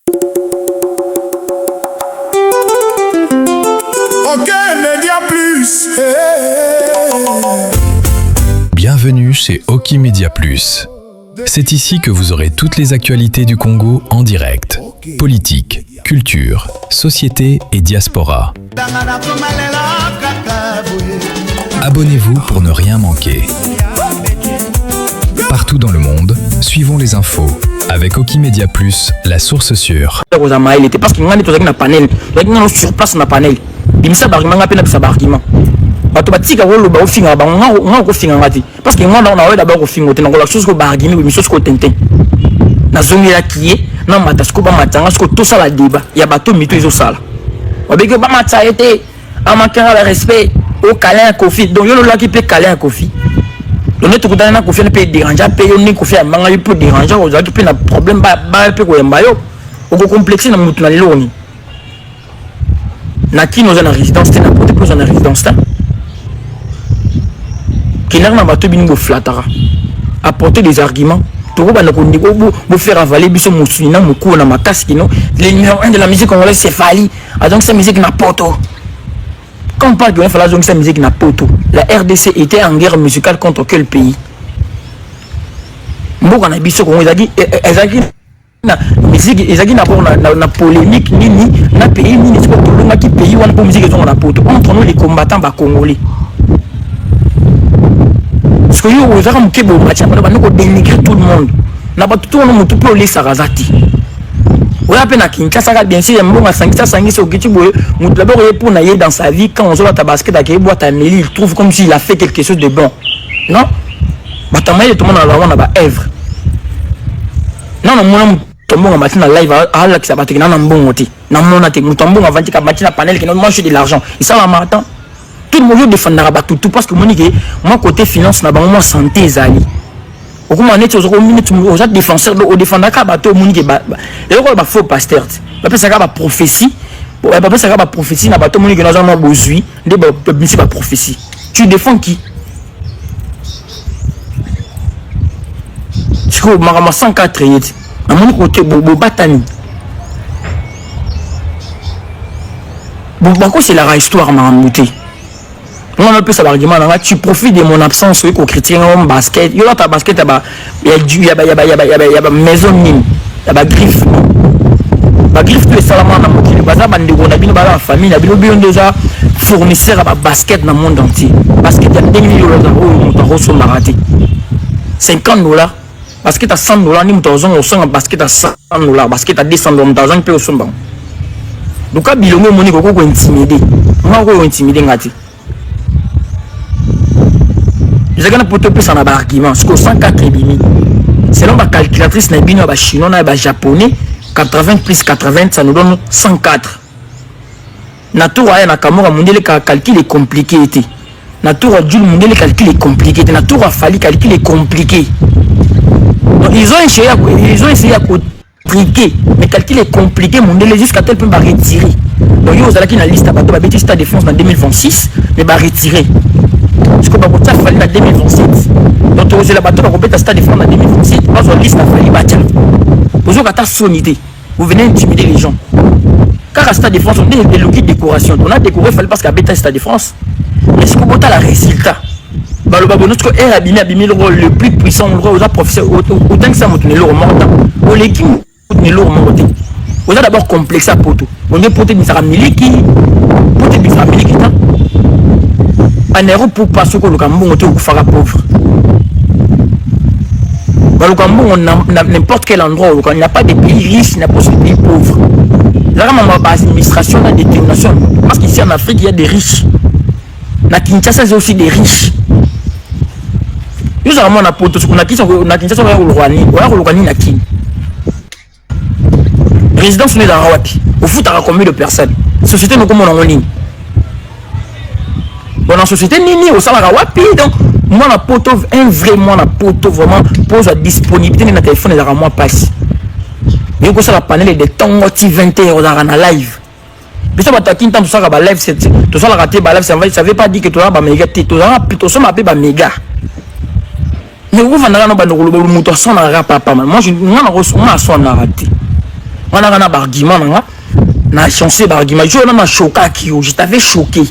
Ok, Média Plus. Bienvenue chez Oki Media Plus. C'est ici que vous aurez toutes les actualités du Congo en direct. Politique, culture, société et diaspora. Abonnez-vous pour ne rien manquer. Partout dans le monde, suivons les infos avec Oki Media Plus, la source sûre. Parce qu'il y a un panel, il y a sur place un panel. Il y a un argument. Parce que il y a d'abord au film, la chose que barguiner, mais chose que tintin. Na zone là qui est, non matasko ba matanga, ce que tout ça la débat. Il y a bateau mito iso sala. Avec que ba matsa été, en manquant le respect au câlin Kofi. Donc yo là qui peut câlin Kofi. Donc notre coup dans Kofi ne peut déranger, peut yo ni Kofi manga il peut déranger, aux autres peut na problème ba peut ko yambayo. Au complexe na mutu na loni. Na qui nous en résidence, na porte plus en résidence là. Qui n'a pas bateau bingo flatara. Apporter des arguments. Pour faire avaler biso musulina muku na makasi no le numéro 1 de la musique congolaise c'est Fali. Donc cette musique n'a pas tout. Quand on parle de Fali, donc cette musique n'a pas tout. La RDC était en guerre musicale contre quel pays? Mboka na biso kongo ezaki na musique ezaki na polémique nini na pays nini c'est pas qui pays wana pour musique ezonga na poto entre nous les combattants ba congolais. Parce que yo ozaka mukebo match na ba noko dénigrer tout le monde. Na ba tout le monde tout peut laisser razati. Oya pe na Kinshasa bien sûr mbonga sangisa okiti boye mutu d'abord pour na dans sa vie quand on joue à ta basket à quel boîte à Méli, il trouve comme s'il a fait quelque chose de bon. Non? Ba tamaye tout le monde na ba œuvre. Non mon tombonga match na live ala ki sabate na mbongo ti. Na mona te mutombonga vanti ka match na panel qui nous mange de l'argent. Il ça va matin. Tout le monde défend tout parce que moi côté finance na bango moi santé zali au comment net aux minutes aux défenseurs au défendre ka bateau monique ba et ba faux pasteur ba pesa ka ba prophétie ba pesa ka ba prophétie na bateau monique na za moi bozui de ba publicité ba prophétie tu défends qui je crois ma 104 yet na mon côté bo batani bon bako c'est la histoire m'a monté. On a peu ça argument là, tu profites de mon absence oui, qu'on critique en basket. Yo là ta basket il y a maison mine, il y a griffe. La griffe tu es seulement dans mon kilo. Baza bande on a bien la famille, a bien déjà fournisseur à basket dans le monde entier. Basket il y a 2 millions de euros sur maraté. $50. Basket à $100, ni mutazon au son basket à $100, basket à $200, mutazon peut au son bon. Donc à bilongo moni ko intimider. Moi ko intimider ngati. Je vais pour te plus en argument. Ce que 104 bimi. Selon ma calculatrice, na bino ba chinois na ba japonais, 80 plus 80 ça nous donne 104. Na tour à na Camora mondial calcul est compliqué était. Na tour à Jules mondial calcul est compliqué. Na tour à Fali calcul est compliqué. Donc ils ont essayé à compliquer, mais calcul est compliqué mondial jusqu'à tel point va retirer. Donc yo vous allez qui na liste à bateau ba bêtise ta défense en 2026 mais va retirer. Parce que Babota fallait en 2027. Donc, vous avez la bateau, vous pouvez stade en 2027. Parce que la liste a fallu bâtir. Vous avez une sonité. Vous venez intimider les gens. Car à Stade de France, on a des logiques de décoration. On a décoré, il fallait parce qu'à Beta Stade de France. Mais ce que vous avez le résultat. Le babonus que est abîmé le rôle le plus puissant, le rôle aux professeurs, autant que ça, vous tenez l'eau montant. Au l'équipe, vous tenez l'eau montant. Vous avez d'abord complexé à Poto. On est porté Bissara Miliki. Porté Bissara Miliki. Un héros pour passer que le Cameroun est fera pauvre. Dans le Cameroun, on a n'importe quel endroit où il n'y a pas de pays riches, il n'y a pas de pays pauvres. Là, on a base administration, la détermination. Parce qu'ici en Afrique, il y a des riches. Na Kinshasa, il y a aussi des riches. Nous avons un apôtre, on a Kinshasa, on a le Rwanda, na Kin. Résidence, on est dans Rawati. Au foot, il y a combien de personnes? Société, nous comment on est en ligne. Dans la société, nini au salaire wapi donc moi la poto un vrai moi la poto vraiment pose la disponibilité de notre téléphone et la moi passe. Mais que ça la panel de temps 20h dans la live. Mais ça va t'attendre tout ça la live c'est tout ça la raté ba live ça veut pas dire que tu as ba méga tout ça plutôt ça m'appelle ba méga. Mais vous venez là no ba no muto son na papa moi je moi na son na raté. On a un argument, na chancé argument. Je m'a choqué, je t'avais choqué.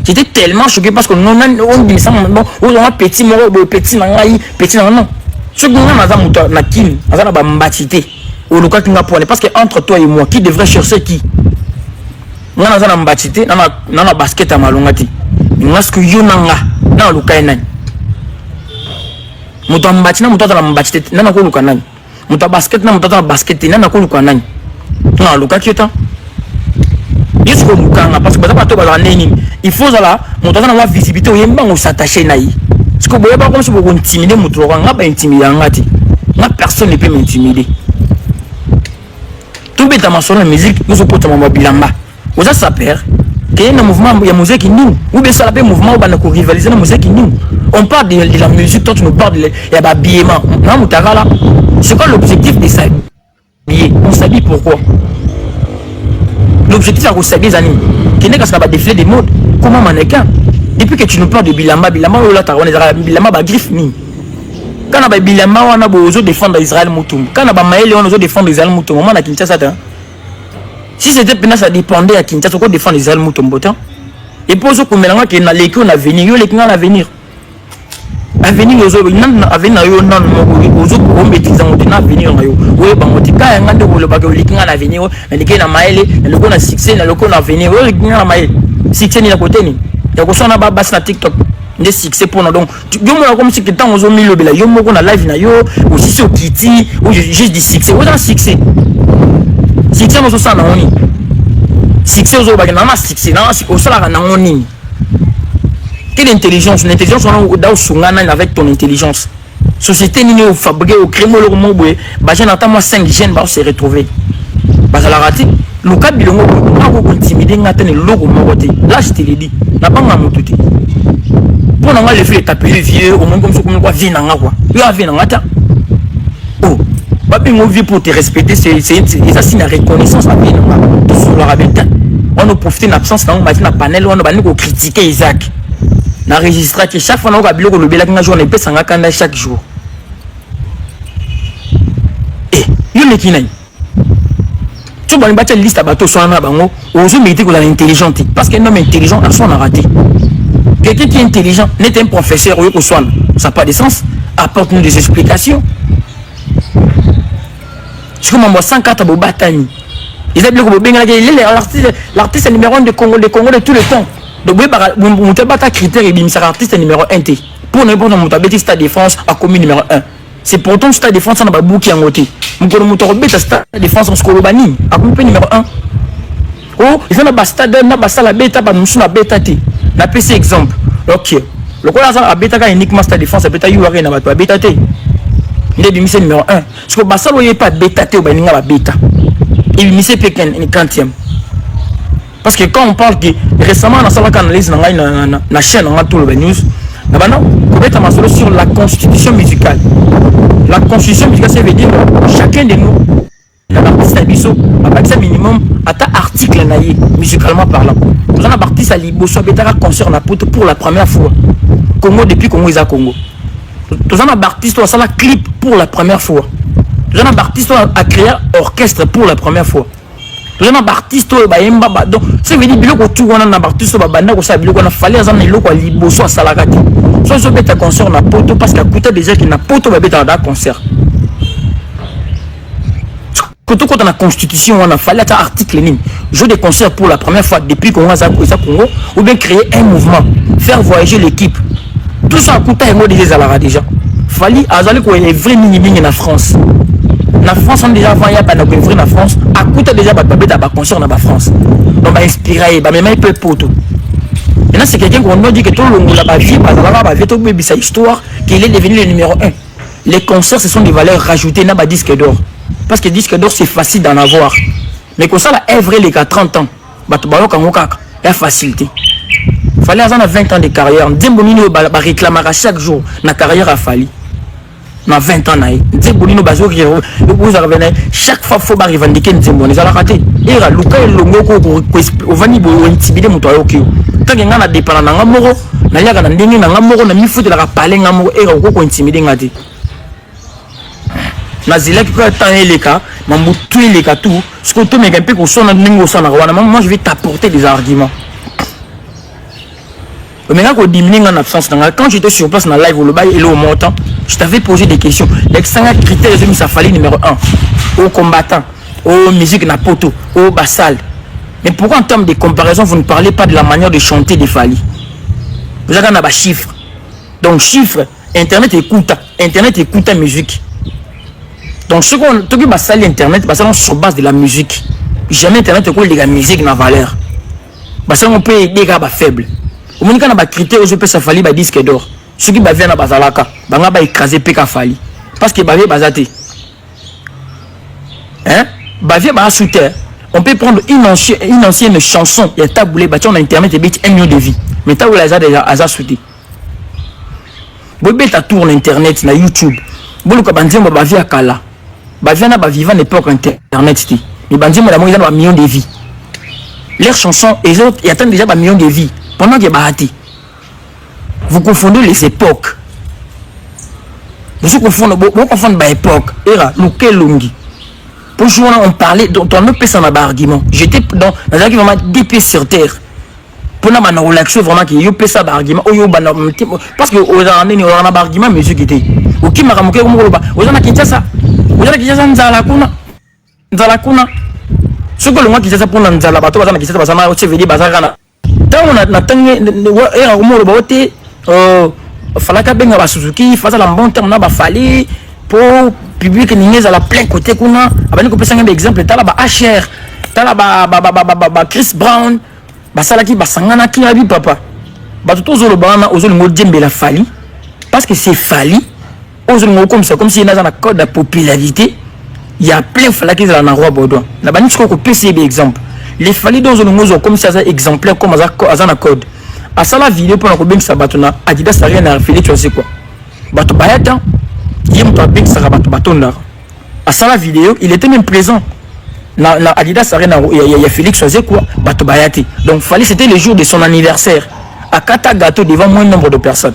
J'étais tellement choqué parce que on dit ça, on a petit moro, petit nangai, petit non. Ce que nous avons na kin, azana ba mbatité. Au local qui n'a pas parce que entre toi et moi, qui devrait chercher qui? On a azana mbatité, na basket à malongati. Mais ce que yo nanga, na local nani. Muto mbatina muto na mbatité, na ko local nani. Muto basket na muto na basket, na ko local nani. Na local qui est parce que il faut ça la visibilité on s'attacher naï parce que boye pas comme si vous intimider muto nga ba intimider ngati nga personne ne peut m'intimider tout bête ma sonne musique nous opportons mon bilamba vous ça perd qu'il y a un mouvement il y a musique qui nous ou bien ça l'appelle mouvement ou bien rivaliser la musique qui nous on parle de la musique toi tu nous parles de il y a l'habillement non mutakala c'est quoi l'objectif de s'habiller on s'habille pourquoi? L'objectif c'est de s'habiller les animes. Qui n'est qu'à défiler des modes. Comment mannequin? Depuis que tu nous parles de Bilamba, on a Bilamba ba griffe ni. Quand on a Bilamba, on a besoin de défendre Israël Moutoum. Quand on a Maël, on a besoin de défendre Israël Moutoum. On a Kinshasa. Si c'était pénal, ça dépendait à Kinshasa qu'on défend Israël Moutoum. Et pour ce qu'on mélange, qu'il y a l'équipe en avenir, il y a l'avenir. Avenir aux autres, avenir aux autres, on maîtrise en avenir. Oui, bon, quand on a de l'avenir, on a l'avenir, on a maël, on a succès, on a avenir, on a maël. Succès ni la côté ni. Il y a quoi ça na bas sur TikTok. Des succès pour nous donc. Yo moi comme si que tant aux mille bela, yo moi qu'on a live na yo, aussi sur Kitty, ou juste du succès. On a succès. Succès moi ça na oni. Succès aux autres, na succès, na au salaire na oni. Quelle intelligence? L'intelligence, on a avec ton intelligence. Société, nous fabriquer au crème, le moment où j'ai entendu 5 gènes va se retrouver. Parce que la raté, le cas de l'homme, on a intimidé, on a tenu le logo. Là, je te l'ai dit, n'a pas un mot tout. Pour nous, les filles taper les vieux, au moins comme ça, comme quoi, vie n'a quoi. Il y a vie n'a pas. Oh, pas bien vie pour te respecter, c'est ça, c'est une reconnaissance à vie. Tout sur leur habitat. On a profité de l'absence, on a un panel, on a critiqué Isaac. Na registre que chaque fois on a biloko le belak na journée peut sanga kanda chaque jour. Eh, yo ne kinai. Tu vas battre liste à bateau soit na bango, ozo mériter que l'intelligent parce qu'un homme intelligent a son raté. Quelqu'un qui est intelligent n'est un professeur ou soit ça n'a pas de sens, apporte-nous des explications. Je commence 104 à Batani. Ils ont biloko benga l'artiste numéro 1 de Congo de tout le temps. Donc, vous avez un critère et c'est l'artiste numéro 1. Pour n'importe quel stade de France à commune numéro 1. C'est pourtant stade de France, on a beaucoup qui en côté. Vous avez un stade de France en Skolobani à commune numéro 1. Oh, il y a un stade de bêta, nous avons bêta. On a PC exemple. Ok. Le quoi là, bêta uniquement stade de France, bêta, il y a un bêta. Il est le numéro 1. Parce que Bassal, il n'y a pas de bêta, il y a bêta. Il y a un Pékin, il est 40e. Parce que quand on parle de récemment dans la analyse dans la chaîne on a tout le news là-bas on peut être sur la constitution musicale. La constitution musicale ça veut dire chacun de nous l'artiste abisso a minimum à ta article naïe musicalement parlant. Nous avons artiste à liboso betara concert na pour la première fois. Congo depuis Congo isa Congo. Nous avons artiste à la clip pour la première fois. Nous avons artiste à créer orchestre pour la première fois. Les artistes donc ça veut dire biloko tout wana na artiste banda ko sa biloko na fallait azana iloko liboso à salagati so so beta concert na poto parce que coûte déjà qui na poto ba beta da concert quand on a la constitution on a fallait un article ni jouer des concerts pour la première fois depuis qu'on a Congo ou bien créer un mouvement faire voyager l'équipe tout ça coûte un mot déjà fallait azali ko les vrais mini na France. La France on déjà avant il y a pas de vrai la France à coûte déjà ba concert na ba France donc ba inspiré ba même peu poto et là c'est quelqu'un qu'on nous dit que tout le monde là vie ba vie tout bébé sa histoire qu'il est devenu le numéro 1. Les concerts ce sont des valeurs rajoutées na ba disque d'or parce que disque d'or c'est facile d'en avoir mais comme ça la œuvre les 30 ans ba to ba yo kango kaka la facilité fallait avoir 20 ans de carrière Nzembonini ba réclamera chaque jour na carrière a fallu na 20 ans naï Nzembonino bazo qui vous revenez chaque fois faut ba revendiquer Nzemboni ça la raté et la luka longo ko ovani bo intimider muto ayoki tant que ngana dépend na ngamoro na yaka na ndenge na ngamoro na mifuti la parler ngamoro et ko intimider ngati nazela qui peut tant les cas mambo tout les cas tout ce que tu me un peu qu'on sonne ningo sonne moi je vais t'apporter des arguments. Mais quand diminuer en absence quand j'étais sur place dans live au bail et le montant je t'avais posé des questions les 5 critères ils ça fallait numéro 1 au combattant au musique na poto au bassal. Mais pourquoi en termes de comparaison vous ne parlez pas de la manière de chanter des Fally? Vous avez un chiffre. Donc chiffre internet écoute la musique. Donc ce qu'on tout qui bassal internet bassal sur base de la musique. Jamais internet écoute de la musique na valeur. Bassal on peut aider gars faible. Au moins quand on a critère je peux ça Fally ba disque d'or. Ceux qui ba vient na bazalaka banga ba écraser PK Fally parce que ba vie bazate. Hein? Ba vie ba souter. On peut prendre une ancienne chanson il y a taboulé bâti on a internet et bête 1 million de vies. Mais ta oula za déjà aza souté. Bobe ta tourne internet na YouTube. Bolo ka banzembo ba vie akala. Ba vie na ba vivant l'époque internet ti. Mais banzembo la moyenne ba million de vies. Leurs chansons et autres ils attendent déjà ba million de vies. Pendant que bahati, vous confondez les époques. Vous confondez les époques. Era, Luke Lungi. Pour jouer, on parlait, on ne peut pas argument. J'étais dans un vraiment d'épée sur terre. Pour nous, on a relaxé vraiment qu'il y a pas ça d'argument. Parce que on a un argument, mais je était. Ou qui m'a remarqué comme on a quitté ça. On a quitté ça, Nzalakuna. Ce que l'on a quitté ça pour Nzala, bateau, on a quitté ça, parce qu'on a veut dire bazarana. Tant on a tangué era rumor baote falaka benga ba Suzuki faza la bon terme na ba Fally pour public ningeza la plein côté kuna abani ko pesa un exemple tala ba HR tala ba Chris Brown ba salaki ba sangana ki abi papa ba tout ozolo bana ozolo ngo djembe la Fally parce que c'est Fally ozolo ngo comme ça comme si na code de popularité il y a plein falaki la na roi Baudouin na bani ko pesa des exemples. Les Fally dans un comme ça exemplaire comme Azana code. À ça la vidéo pour la ça batona Adidas ça rien à Félix tu sais quoi. Bato bayata yem to avec ça batona. À ça la vidéo il était même présent. Na Adidas ça rien il y a Félix tu sais quoi bato bayati. Donc Fally c'était le jour de son anniversaire. À kata gâteau devant moins nombre de personnes.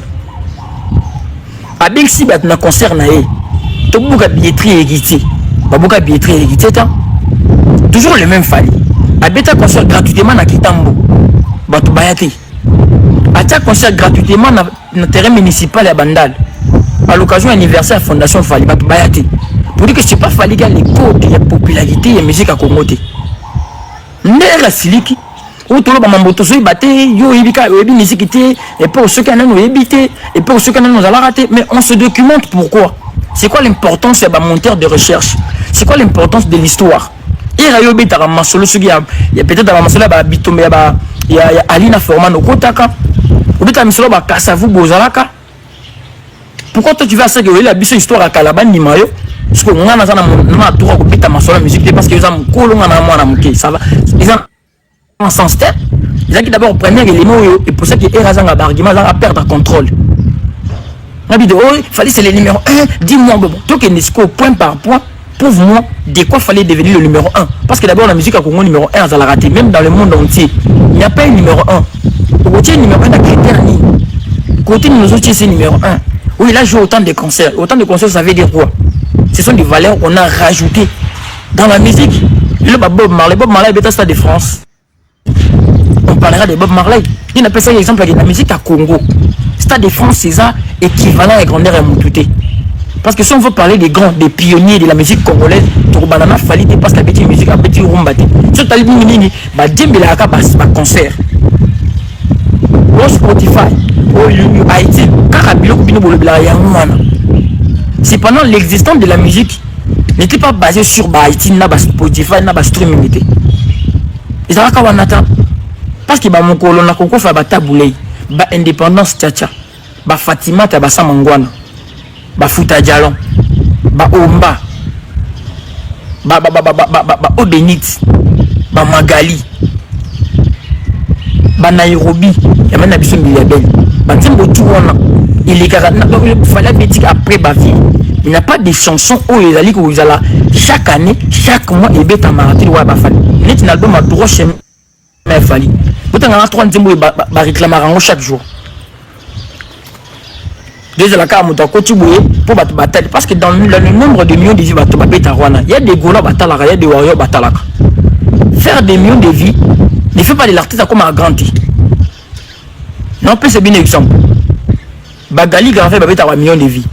À Bixi batna concert na e. To buka billetterie égité. Ba buka billetterie égité toujours le même Fally. Abeta concert gratuitement na Kitambo. Bato bayate. Atia concert gratuitement na terrain municipal à Bandal. À l'occasion anniversaire Fondation Fally bato bayate. Pour dire que c'est pas Fally qui a les codes, il y a popularité, il y a musique à Congoté. Ndera siliki. Ou tout le monde a battu, yo ibika, yo ibi musique et pour ceux qui en ont évité, et pour ceux qui en ont raté. Mais on se documente pourquoi. C'est quoi l'importance de monteur de recherche? C'est quoi l'importance de l'histoire? Il y a peut-être dans la masolo il y a Alina Forman au Kotaka. Ou bien tu as Kassavu Bozalaka. Pourquoi toi tu vas à ça que la biso histoire à Calaban ni Mayo? Parce que on a un tour au bita masolo musique parce que ils ont colon en ça va. Ils ont un sens tête. Ils ont d'abord premier élément et pour ça que Erazang a argument à perdre contrôle. La vidéo il fallait c'est le numéro 1. Dis-moi toi que Nesco point par point. Prouve-moi de quoi fallait devenir le numéro 1. Parce que d'abord la musique à Congo numéro 1 ça l'a raté. Même dans le monde entier il n'y a pas un numéro 1. Côté numéro 1 à critère ni côté nous autres c'est numéro 1. Oui il a joué autant de concerts ça veut dire quoi? Ce sont des valeurs qu'on a rajoutées dans la musique. Le Bob Marley est Stade de France. On parlera de Bob Marley. Il appelle ça l'exemple de la musique à Congo. Stade de France c'est ça équivalent à grandeur à Moutouté. Parce que si on veut parler des grands, des pionniers de la musique congolaise, Tourbanana Fally dépasse la petite musique, la petite rumba. Si tu as dit, bah Djembe la ka concert. Au Spotify, au Haïti, Karabilo Kubino Bolobila Yangwana. C'est pendant l'existence de la musique n'était pas basé sur Haïti, na Spotify, na streaming. Ils ont kawanata. Parce que mon colon a concours fait taboulé, ba indépendance tchatcha, ba Fatima ta ba Samangwana. Ba Fouta Dialon, ba Omba, ba Obenit, ba Magali, ba Nairobi, il y a même Abisson Bilabel, ba Timbo Touana, il est carrément, il fallait dire après ba vie. Il n'y a pas de chansons où ils allaient où ils allaient chaque année, chaque mois, ils bêtent à marathon ou à Bafali. Net un album à droit chez Fally. Vous avez un 3 Timbo ba réclamer chaque jour. Déjà la carte moto côté boué pour battre bataille parce que dans le nombre de millions de vies battre bataille il y a des gola bataille, il y a des warriors bataille. Faire des millions de vies ne fait pas de l'artiste comme un grandi. Non, c'est bien exemple. Gali Garvey a un million de vies.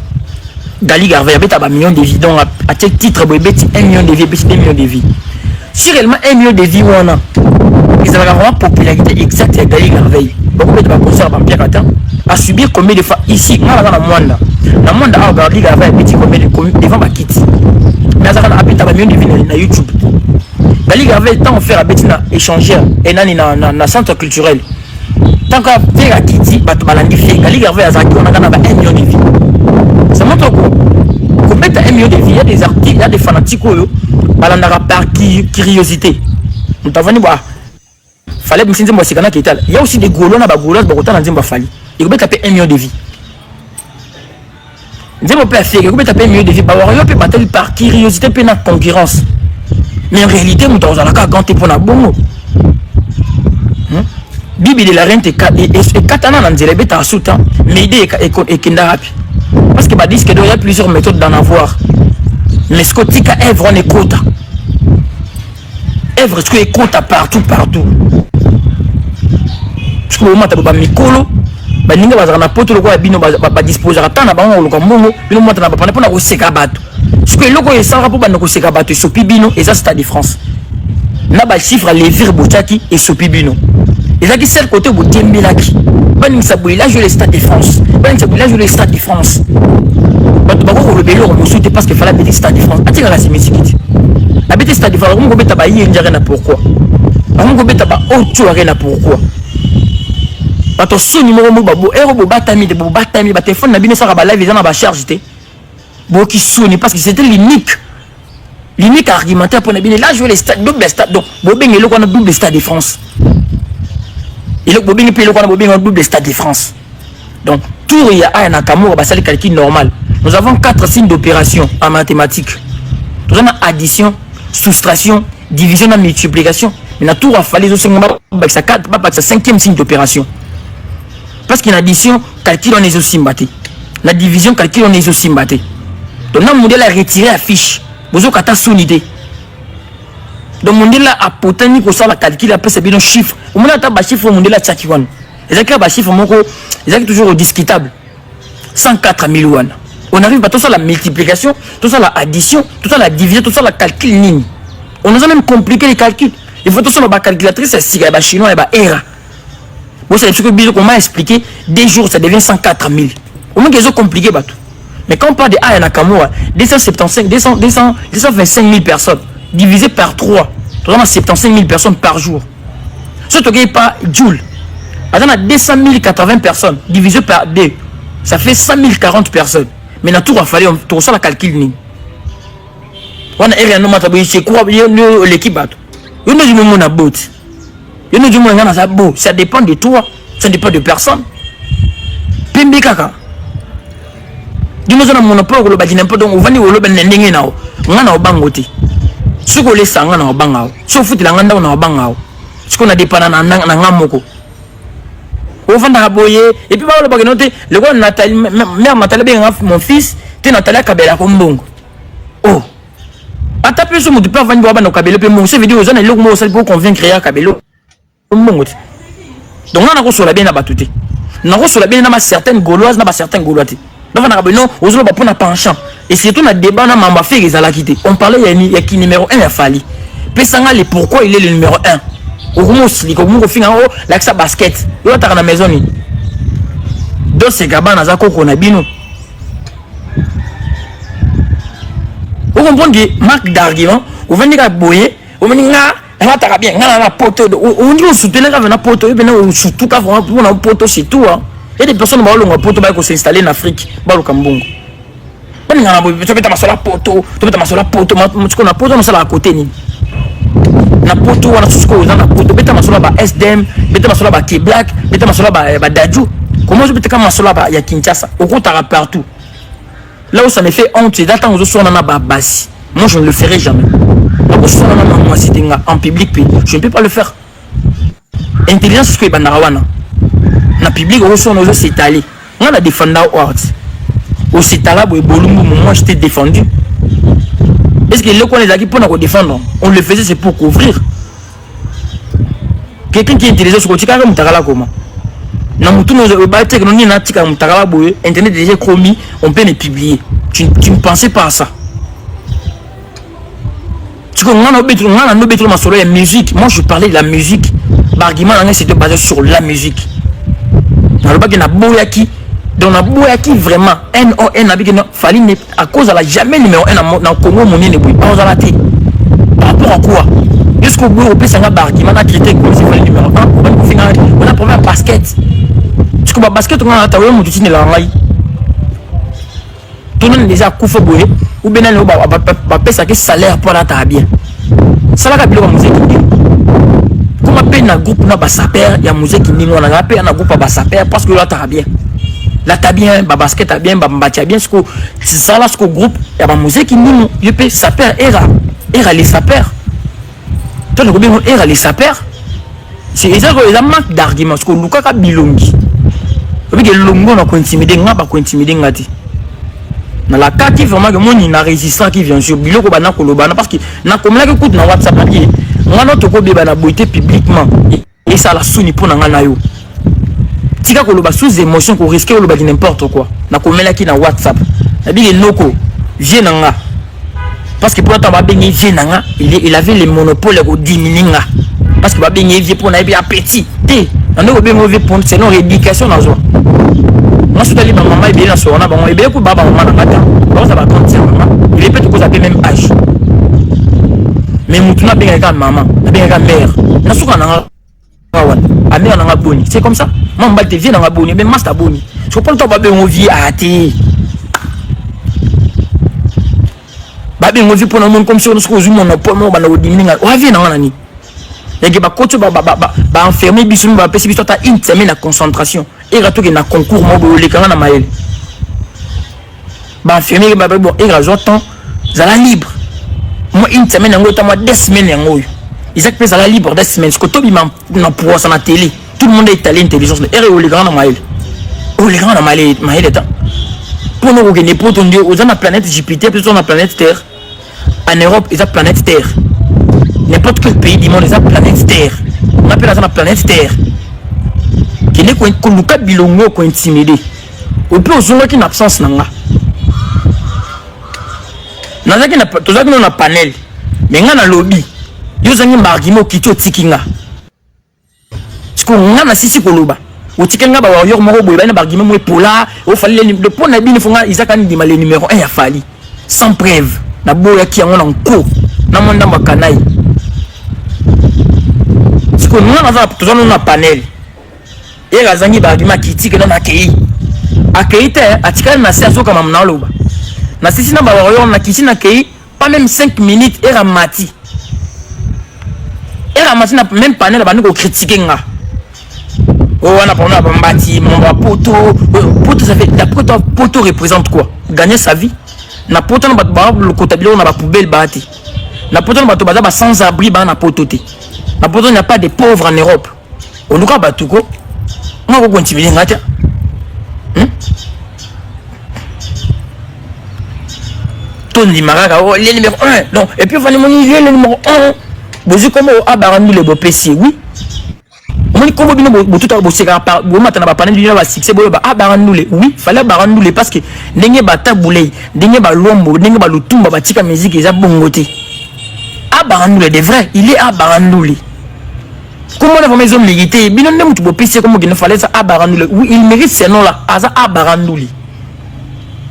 Gali Garvey a un million de vies. Donc, à quel titre, 1 million de vies, 2 millions de vies. Si réellement 1 million de vies, on a, ils ont vraiment popularité exacte de Gali Garvey. Beaucoup de concert en Pierre Catan a subi combien de fois ici, dans le monde, Gali Garvey a petit combien de devant ma kit. Mais ça a un million de vies sur YouTube. Gali Garvey, tant on fait à Bettina échanger et dans le centre culturel. Tant qu'on fait à Kitty, Gali Garvey a 1 million de vies. Ça montre qu'on met 1 million de vies. Il y a des articles, il y a des fanatiques par curiosité. Nous avons dit, fallait que il y a aussi des goulons, il faut taper 1 million de vies. Il faut taper 1 million de vies. Il faut taper par curiosité et par concurrence. Mais en réalité, nous avons ganté pour la bonne. Bibi de la rente et katana dans les bêtes à soutan, mais l'idée est kindahapi. Parce que disent qu'il y a plusieurs méthodes d'en avoir. Mais ce côté Èvre, on est quota. Èvre, ce que est quota partout. Parce que au moment où tu as mikolo, baninga bazana poto loko bino ba disposer atana bango loko mbongo, bino mota na bapana pona ko seka bato. Ce que loko esara pour bana ko seka bato sopi bino et ça c'est de France. Na ba chiffre les vir bochaki et sopi bino. Et ça qui c'est le côté où Dembélaki. Baning Saboui, là je le Stade de France. Baning Saboui, là je le Stade de France. Bato bako le bélo on souhaite parce qu'il fallait habiter Stade de France. Atika la sémisikiti. Habiter Stade de France, on peut pas y aller na pourquoi. On peut pas autre na pourquoi. Bato son numéro mo babo, ero bo batami ba téléphone na bino ça ba live na ba charge té. Bo qui sonne parce que c'était l'unique argumentaire pour na bino là je le Stade double stade donc bo bengelo ko na double Stade de France. Et le bobing pays le bobing en double Stade de France. Donc tout il y a un Nakamura bah c'est le calcul normal. Nous avons 4 signes d'opération en mathématiques. Nous avons addition, soustraction, division et multiplication. Mais tout a fallu aussi ça 4 pas ça 5e signe d'opération. Parce qu'en addition, calcul on est aussi batté. La division calcul on est aussi batté. Donc notre modèle a retiré la fiche. Vous avez qu'à son idée. Donc mon modèle a potentiellement que ça la calcul après c'est bien un chiffre. Au moment où tu as chiffre mon modèle a tchakiwan. Et ça crée un chiffre moko, c'est toujours discutable. 104 000 wan. On arrive à tout ça la multiplication, tout ça la addition, tout ça la division, tout ça la calcul ligne. On nous a même compliqué les calculs. Il faut tout ça la calculatrice c'est si la chinois et ba era. Vous savez ce que Biso comment expliquer des jours ça devient 104 000. Au moins qu'ils ont compliqué bateau. Mais quand on parle de Aya Nakamura, 225 000 personnes divisé par 3, vraiment 75 000 personnes par jour. Ce qui n'est pas Joule. On a 200 080 personnes divisé par 2. Ça fait 100 040 personnes. Mais dans tout, il fallait tout ça la calcul. On a l'équipe. Ça dépend de toi. Ça dépend de personne. Pimbi kaka. Nous avons un monopole au Badin, donc on va dire au Loben Nending now. On a un bangoté. Ce qu'on laisse en un bangao. Sauf que l'anganda on a un bangao. Ce qu'on a dépendant en un moko. On va dans boyer. Et puis, on va noter le gars Nathalie, mère Nathalie, mon fils, t'es Nathalie Kabela Kombong. Oh. À taper sur mon départ, on va dans Kabelo. Puis, mon chef vidéo, on a le mot pour convaincre à Kabelo. Donc, on a reçu la bien à batouté. On a reçu la bien à certaines gauloises, dans certaines gauloises. Donc, on a dit non, on a pas penchant. Et surtout, on a débat dans ma fille, ils ont quitté. On parlait, il y a qui numéro 1 à Fali. Puis, ça a pourquoi il est le numéro 1. Au Roumoussli, comme on fait en haut, là, ça basket. Il y a la maison. Deux c'est Gabon, à Zako, qu'on a bino. Vous comprenez, marque d'argument, vous venez à Boyer, vous venez à la bien, à la poteau, on dit au soutien, à la poteau, et bien, surtout, pour un poteau, c'est tout. Il y a des personnes qui ont un poteau qui s'installer en Afrique, au Cambon. Tu peux mettre sur la poteau, tu peux mettre sur la poteau, tu peux mettre à côté. Na poto wana susko na poto beta masola ba SDM beta masola ba K-Black beta masola ba Dadju comment je beta masola ba ya Kinshasa au compte partout là où ça me fait honte c'est d'attendre aux autres na ba basi moi je ne le ferai jamais au sona na moi c'était en public je ne peux pas le faire intelligence que ba na wana na public au sona aux s'étaler on a défendre art au Citalabo et Bolumbu, moi j'étais défendu. Est-ce que le qu'on les a dit pour nous défendre? On le faisait, c'est pour couvrir. Quelqu'un qui utilisait ce côté, comment? Internet déjà commis, on peut les publier. Tu ne pensais pas à ça. Tu connais la musique. Moi je parlais de la musique. L'argument c'était basé sur la musique. Dans le bac il y a Boyaki. Dans la Boyaki vraiment NON fallait à cause de la jamais numéro 1 dans Congo mon ne bouille pas aux alatés. Par rapport à quoi? Jusqu'au bout, on peut s'en argument à traiter comme si le numéro 1. On a problème à basket. Parce que le basket, on a un mot de la raille. Tout le monde déjà couvre boé. Ou bien on va payer ça salaire pour la tabia. Ça va bien la musique. Comme on paye un groupe, on a saper, il y a musique qui nous on a payé un groupe à saper parce que la tabia. La tabia, le basket a bien, le bien, ce que ça là, ce que groupe, il y a la musique qui nous, je paye saper, era les sapeurs. Toi, le gouvernement era les sapeurs. C'est un manque d'arguments. Parce que Luka a bilongi. Parce que Longo n'a pas intimidé, n'a pas intimidé. Dans la cas qui vraiment que moi il n'a résistant qui vient sur biloko bana kolobana parce que na comme là que écoute na WhatsApp papier. Moi notre ko be bana boité publiquement et ça la souni pour na yo. Tika koloba sous émotion ko risquer koloba n'importe quoi. Na comme là qui na WhatsApp. Na bi noko vient nga. Parce que pour l'instant, il avait le monopole au diminuer. Parce que il vient pour un appétit. On a mauvais pour c'est non éducation dans zone. Moi je suis allé maman et bien sur on a bon et bien pour baba maman na ça va continuer maman. Il est peut-être que ça même âge. Mais mutuna bien avec maman, bien avec mère. Na suka na a mère na boni. C'est comme ça. Maman te vient na boni mais master boni. Je prends toi baba on vit à té. Babi ngozi pour nous comme si on se cause mon opponent ba na odimninga o avi na nani yeke ba coach ba enfermer bisu ba pesi bisu ta une semaine na concentration et rato ke na concours mo bo le kana na mael ba enfermer ba bon et rajo temps za la libre moi une semaine ngo ta moi 2 semaines ngo Isaac pesa la libre 2 semaines ce que to bi na pour ça na télé tout le monde est allé intelligence et o le kana na mael o le kana na mael est pour nous gagner pour ton Dieu aux la planète Jupiter plus sur la planète Terre. En Europe, ils ont la planète Terre. N'importe quel pays du monde, ils ont la planète Terre. On appelle ça la planète Terre. Qui n'est qu'un Luka Bilongo qui est intimidé. Au plus, on a une absence. On a un panel. Mais on a un lobby. Ils ont un argument qui est tikinga. Parce qu'on a un sisi koloba. Au tikinga, il y a un argument qui est pour là. Il fallait le point de vue, ils ont le numéro 1 à Fali. Sans preuve. Na boya qui on en cours na monda makanai ce que nous avons toujours un panel et razangi ba argument qui tika na kei akeite atika na seso kama mnaloba na sisi na ba royo na kisi na kei pas même 5 minutes et ramati na même panel ba ndiko critiquer nga oh on a pas na mbati mon poto ça fait d'après toi poto représente quoi? Gagner sa vie. Na poto na bato le cotabilo na ba poubelle bati. Na poto na bato baza sans abri ba na pototé. Na poto il n'y a pas de pauvres en Europe. On nous ka batuko. On va continuer ngata. Tony Maraga oh le numéro 1. Non, et puis on va le numéro 1. Bozi comme a barandu le bopesi oui. On dit comment bino tout a bossé par bo matana ba panel bino ba succès bo ba barandule oui fallait barandule parce que ndenge ba taboulé ndenge ba lombo ndenge ba lutumba ba tika musique eza bongoté a barandule de vrai il est a barandule comment on a vraiment hommes militaires bino ndem tu bo pc comme il fallait ça a barandule oui il mérite ce nom là asa a barandule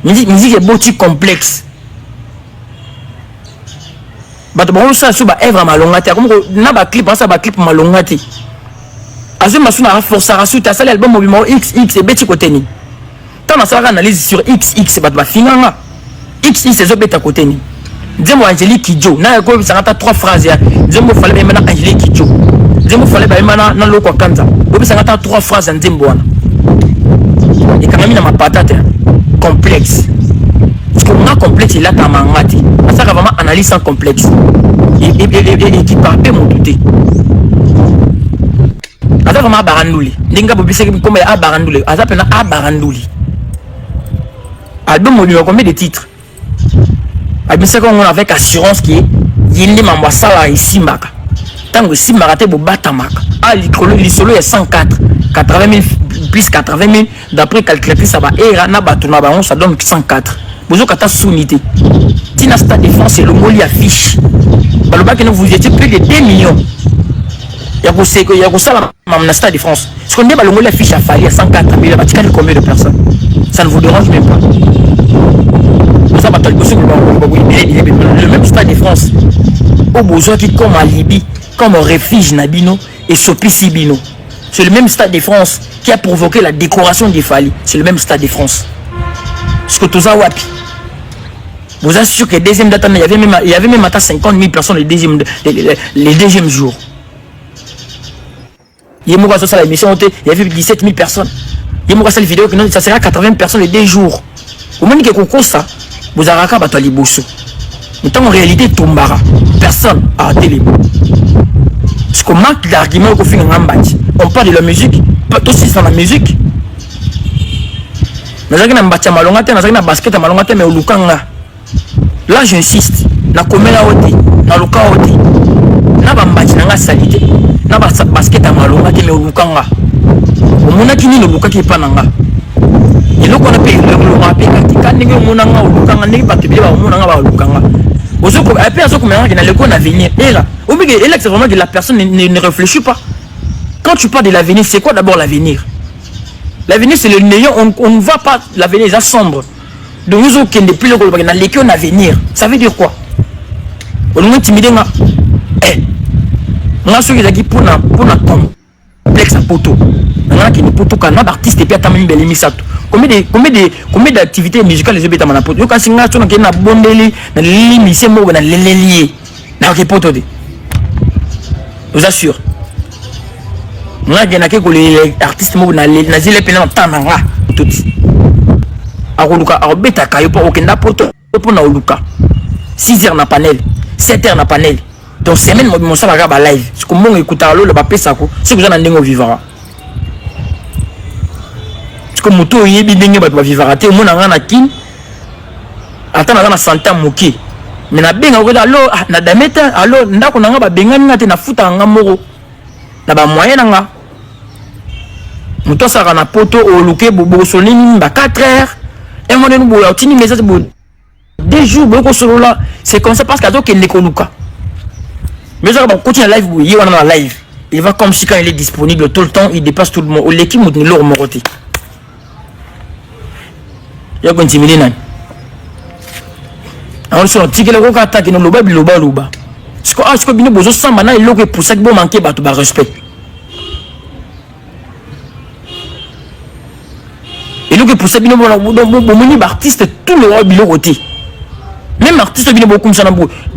musique est beau complexe bato ba ça sur ba œuvre malongate comme na ba clip ça ba clip malongate Azul Masuna a forcé à suite à ça l'album mouvement XX et Betty Koteni. Quand on s'est analyse sur XX, bah finanga XX c'est Zobeta Koteni. Dis-moi Angélique Kidjo. Na ko ça a 3 phrases. Dis-moi fallait même Angélique Kidjo. Dis-moi fallait même na loko kanza. Bobi ça a 3 phrases en Dimboana. Et quand même ma patate complexe. Parce qu'on a complexe il a ta mangati. Ça vraiment analyse sans complexe. Et qui parle mon douté. Aza vraiment baranduli. Ndinga bobi c'est comme a baranduli. Aza pena a baranduli. album on lui a combien de titres. Album c'est qu'on avec assurance qui est yindi mamba sala ici maka. Tango ici maraté bo bata maka. Ah le solo est 104 80 000 plus 80 000 d'après calculatrice ça va era na batuna ba on ça donne 104. Bozo kata sounité. Tina Stade de France et le mot affiche. Baloba que vous étiez plus de 2 millions. Il y a ça la Stade de France. Ce qu'on dit, le mot affiche à Fali à 104 000, combien de personnes? Ça ne vous dérange même pas. Le même Stade de France, au besoin qui comme à Libye, comme au refuge Nabino et Sopi Sibino. C'est le même Stade de France qui a provoqué la décoration des Fali. C'est le même Stade de France. Ce que tout ça, wapi. Vous assure que le deuxième date, il y avait même à 50 000 personnes les deuxième jour. Il y a ça l'émission, il y avait 17 000 personnes. Il y a ça la vidéo, ça sera 80 personnes les 2 jours. Au moment où vous ça, vous avez un bateau liboso. Mais en réalité, tombara. Personne a raté les mots. Parce qu'on manque d'arguments qu'on fait en bâti. On parle de la musique, pas aussi dans la musique. Mais il y a un bâti à malongate, il y a un basket à malongate, mais au lukanga. Là, j'insiste. Na komela oti, na luka oti. Na bambati na nga salite. Na basket à malonga te me lukanga. Omuna kini no luka ki pananga. Eloko na pe le rapé katika ndenge omuna nga lukanga ndenge batubile ba omuna nga ba lukanga. Ozoko après azoko menga na leko na venir. Et là, c'est vraiment que la personne ne réfléchit pas. Quand tu parles de l'avenir, c'est quoi d'abord l'avenir? L'avenir c'est le néant, on ne voit pas l'avenir, c'est sombre. Donc nous autres qui ne plus le avenir, ça veut dire quoi? On nous intimide nga. On a ceux qui pour na complexe à poto. On a qui ne poto kana d'artiste et puis atamani belimi sato. Combien d'activités musicales les obéta mana poto. Yo kasi nga so na kena bondeli na lili mise mo na lelelié. Na ke poto de. Je vous assure. On a gagné que les artistes mo na zile pena tananga tout. A beta kayo pour aucun poto pour na oluka 6h na panel 7h na panel donc semaine mon ça va live ce que mon écoute alors le papier ça ko ce que j'en ndenge vivra ce que moto yebi ndenge ba vivra te mon na kin atana na santé moki mais na benga ko allo na dameta allo ndako na nga ba benga ngate na futa nga moko na ba moyen nga moto ça na poto oluke bobo solini ba 4h. Et moi, nous avons tenu mes autres 2 jours, beaucoup solo là. C'est comme ça parce qu'il y a des gens mais ça va continuer la live, il va live. Il va comme si quand il est disponible tout le temps, il dépasse tout le monde. L'équipe nous l'or moroté. Il y a continue nan. Alors sur le ticket le roka attaque nous loba. Ce que bino bozo samba na il loke pour ça que bon manquer ba to ba respect. Et donc pour ça, bon artiste tout le roi bilo côté. Même artiste bien beaucoup ça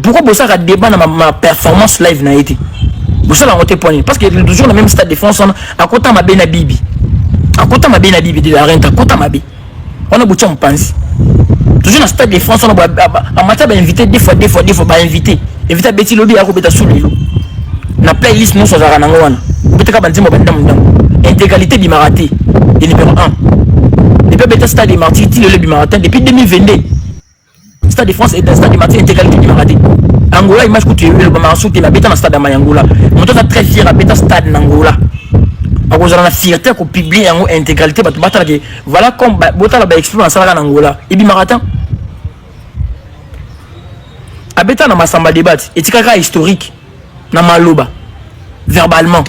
pourquoi bossa a débat dans ma performance live na été. Bossa la roté point parce que toujours le même stade de France à côté ma bena bibi. À côté ma bena bibi de la rente à côté ma bi. On a bouché on pense. Toujours dans stade de France on a matière ba invité des fois ba invité. Invité Betty Lobby à Robeta sous le na playlist non so za na ngwana. Beteka banzimo bandam intégralité du maraté. Et numéro 1. Depuis le stade de Martyrs, le Bimaratin, depuis 2022. Stade de France est un stade de Martyrs intégralité du Maraté. Angola, image que tu es le Bamarassou, tu es dans le stade de Mayangola. Mon tour est très fier à le stade d'Angola. On a la fierté qu'on publie en intégralité. Voilà comme Botala va exploser dans Salah Angola. Et Bimaratin. Abeta dans ma samba débat, et c'est historique. Dans ma loba. Verbalement.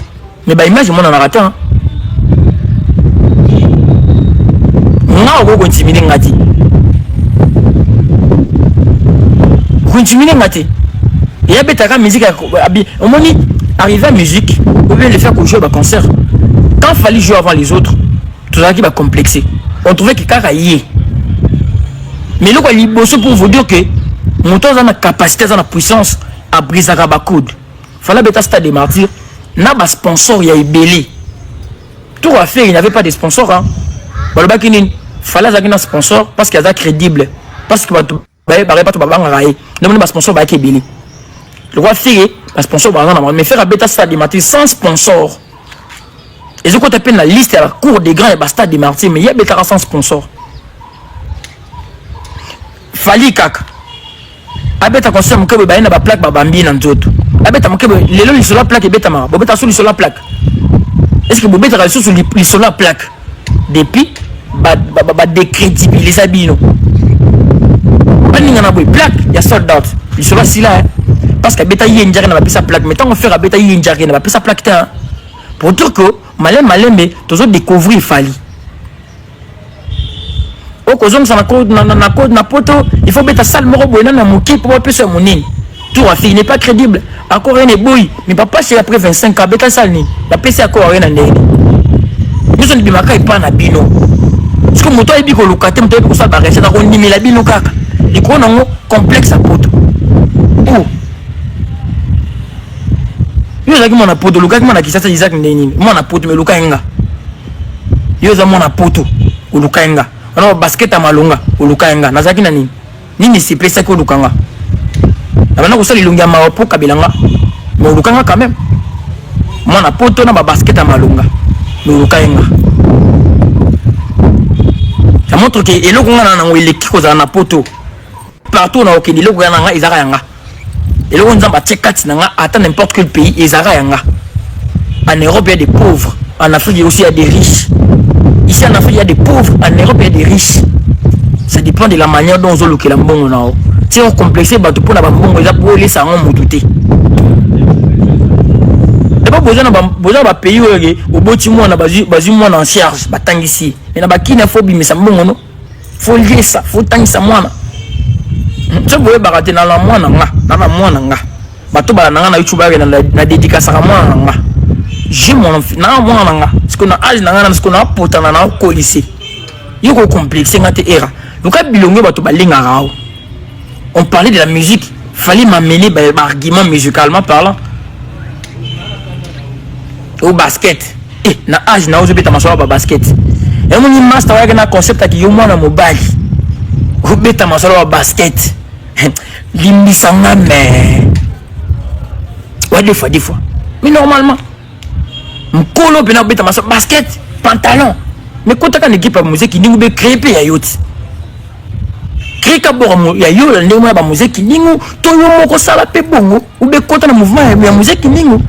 Mais bah, image, moi, on a raté. On continue ngati. Continue ngati. Et à betaka musique on moni arriver à musique, ou bien le faire pour jouer au concert. Quand il fallait jouer avant les autres, tout ça qui va complexer. On trouvait que kaka yé. Mais le quoi liboso pour vous dire que mon temps a la capacité, a la puissance à briser la code. Fallait beta stade des martyrs, n'a pas sponsor, il y a belé. Tout à fait, il n'y avait pas de sponsor hein. Fallait avoir un sponsor parce qu'il y a crédible parce que pas tout baba ngaraye non pas sponsor ba kebeli le roi faire un sponsor ba mais faire un bêta stade de martyrs sans sponsor et je compte appeler la liste à la cour des grands et stade de martyrs mais il y a bêta sans sponsor fali kaka abeta conseil mokebe ba ina ba plaque ba bambi na nzoto abeta mokebe lelo li sur la plaque ebeta ma bobeta sur la plaque est-ce que bobeta ka sur la plaque depuis ba décrédibiliser bino baninga na boy plaque ya sold out li sur la sila parce que beta yi njare na ba pesa plaque mais tant on faire beta yi njare na ba pesa plaque ta pour dire que malembe toujours découvrir fali au zone ça na poto il faut mettre salle moro boy na moki pour pesa monene tout a fini n'est pas crédible encore rien est boy mais papa c'est après 25 ans beta salle ni la pesa encore rien ndenge nous on bimaka ipa na bino parce que moto ebi ko lokate moto ebi ko sa barrage na ko ndimela bino kaka iko nango complexe à poto oh yo zaki mona poto lokaki mona kisasa Isaac ndeni mona poto me lokaenga yo za mona poto ulukaenga ono basket amalonga ulukaenga nazaki na nini si pesa ko lukanga abana ko sali lungia maopo kabilanga mo lukanga quand même mona poto na ba basket amalonga ulukaenga ça montre que eloko ngana na ngweleki ko za na poto partout na okindi eloko ngana nga izaka yanga eloko nzamba tchekati na nga ata n'importe quel pays izaka yanga en Europe il y a des pauvres en Afrique il y a aussi des riches. Ici en Afrique, il y a des pauvres. En Europe, il y a des riches. Ça dépend de la manière dont on a le bon. Si on complexe, on peut pas laisser ça en moutouté. Il n'y a pas besoin de payer au bout de moi, on a en charge. Il y a des phobie, mais ça me bon. Il faut lier ça, il faut tanguer ça. Je veux barater dans la moine. Bato ba nanga na YouTube na dédicace à moi. J'ai mon enfant, ce qu'on a âge, ce qu'on a pourtant na au lycée. Il y a complexe, era. Donc à bilongo bato balinga rao. On parlait de la musique, fallait m'amener par argument musicalement parlant. Au basket. Eh, na âge na ozo beta masoba ba basket. Et mon master wa na concept ki yo mwana mobile. Au beta masoba ba basket. Limbisanga mais. Ouais des fois. Mais normalement Mkolo bena beta maso basket pantalon mais quand tu as une équipe de musique qui nous créer ya yoti créer ka bo ya yo ndé mo ba musique qui ningu to yo moko sala pe bongo ou be kota na mouvement ya musique qui ningu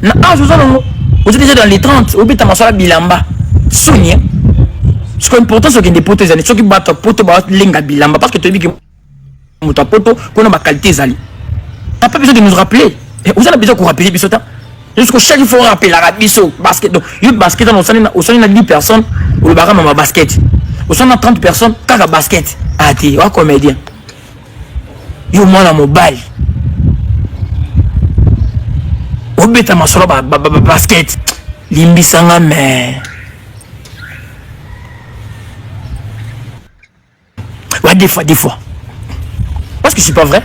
na azo zongo vous êtes déjà dans les 30 ou beta maso la bilamba souvenir ce qui est important c'est que des potes les ceux qui battent poto ba linga bilamba parce que tu dis que muta poto qu'on a ba qualité zali t'as pas besoin de nous rappeler vous avez besoin qu'on rappelle biso jusqu'au chaque fois rappeler la biso basket donc yo basket on a 10 personnes ou le barama ma basket on a 30 personnes kaka basket ati wa comédien yo mwana mobile obeta masolo ba basket limbisanga mais ouais des fois parce que c'est pas vrai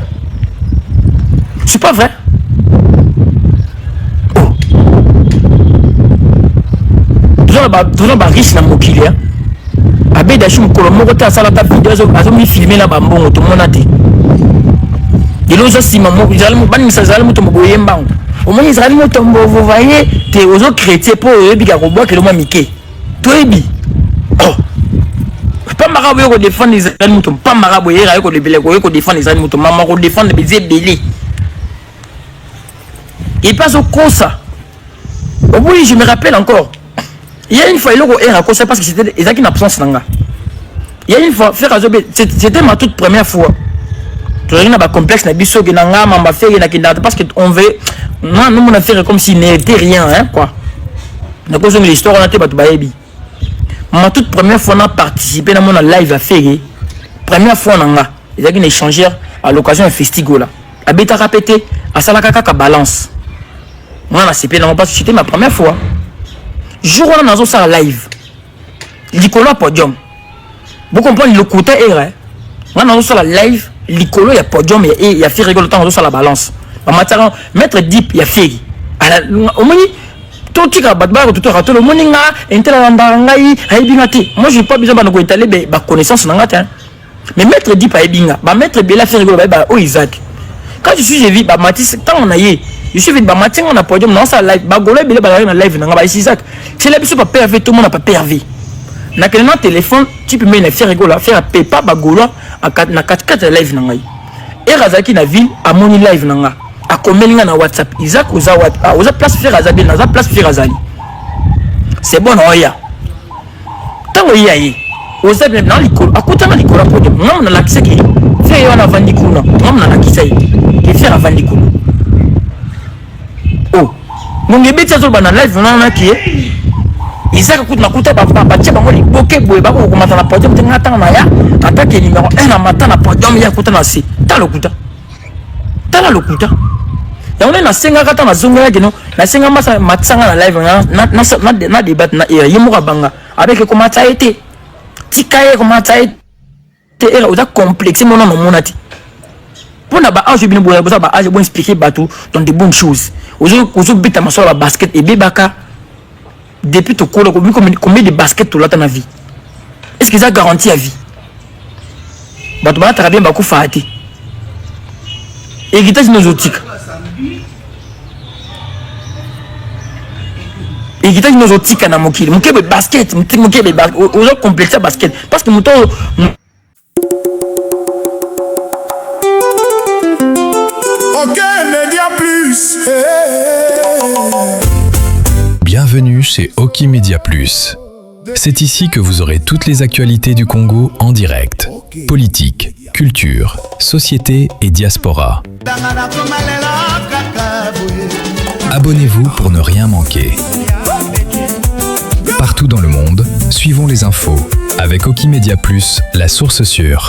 toujours ba riche na mokili hein abeda chou mokolo moko ta sala ta vidéo azo mi filmer na ba mbongo to monate ilo zo sima mo zalmo bani sa zalmo to mboye mbango o moni zalmo to mbo vous voyez te ozo chrétien po ebi ka ko boa ke le mo mike to ebi oh pas maraboye ko défendre les zalmo to pas maraboye ra ko lebele ko défendre les zalmo to mama ko défendre les zebeli il passe au cosa oui je me rappelle encore. Il y a une fois, il y a un conseil parce que c'était une absence. Il y a une fois, c'était ma toute première fois. Tu as un complexe, parce qu'on veut. Non, nous, on a fait comme s'il n'était rien. Hein, quoi. Donc, on a l'histoire, on a été ma toute première fois, on a participé dans mon live à faire. Première fois, on a une échangère à l'occasion d'un festival. La bêta répété, à Salakaka balance. Moi, on a CP, parce que c'était ma première fois. Jour où on a fait ça live, l'icolo podium. Vous comprenez le côté erreur. On a fait ça live, l'icolo il y a podium et il y a fait rigoler le temps on a la balance. En matière mettre deep il y a fait. Au moins tout qui a battu tout raté le moninga intelandangai haibingati. Moi j'ai pas besoin de nous étaler ba connaissance nangata. Mais mettre deep haibinga, ba mettre bela fait rigoler ba oh Isaac. Quand je suis vu ba Mathis tant on a yé. Je suis vite bah matin on a podium non ça live bah golo bile bah live nanga bah Isaac c'est là biso pas pervé tout le monde n'a pas pervé Na quel téléphone, tu peux même faire rigolo, faire pepa bagolo na 4 live nangai. Et Razaki na ville a moni live nanga. A komelinga na WhatsApp. Isaac oza place faire Razali, na place faire Razali. C'est bon oya. Tango yayi. Oza bien na likolo, akutana likolo podium. Ngam na lakise ki. Fait yo na vandi kuna. Ngam na lakise yi. Ki faire vandi kuna. Oh. Ngonge beti zo bana live nanga ki. Isaac kuta na kuta ba tia bango liboke boye ba ko komata na podium te ngata na ya. Attaque numéro 1 na mata na podium ya kuta na si. Ta lokuta. Tala lokuta. Ya on na senga kata na zonga ya geno na senga masa matsanga na live na débat na yemo ka banga avec comment ça a été tikaye comment ça a été era oza complexe mon non monati pour na ba âge bien boya ba âge bon expliquer bateau dans de bonnes choses ozo bita maso la basket et bebaka depuis to kola combien de basket to lata na vie est-ce que ça garantit à vie bato ba très bien ba ku faati et guitage nozotique et qui t'a dit nos autres tika na mokili mokebe basket mokebe ozo complexe basket parce que muto OK Média Plus. Bienvenue chez Oki Media Plus. C'est ici que vous aurez toutes les actualités du Congo en direct. Politique, culture, société et diaspora. Abonnez-vous pour ne rien manquer. Partout dans le monde, suivons les infos avec Oki Media Plus, la source sûre.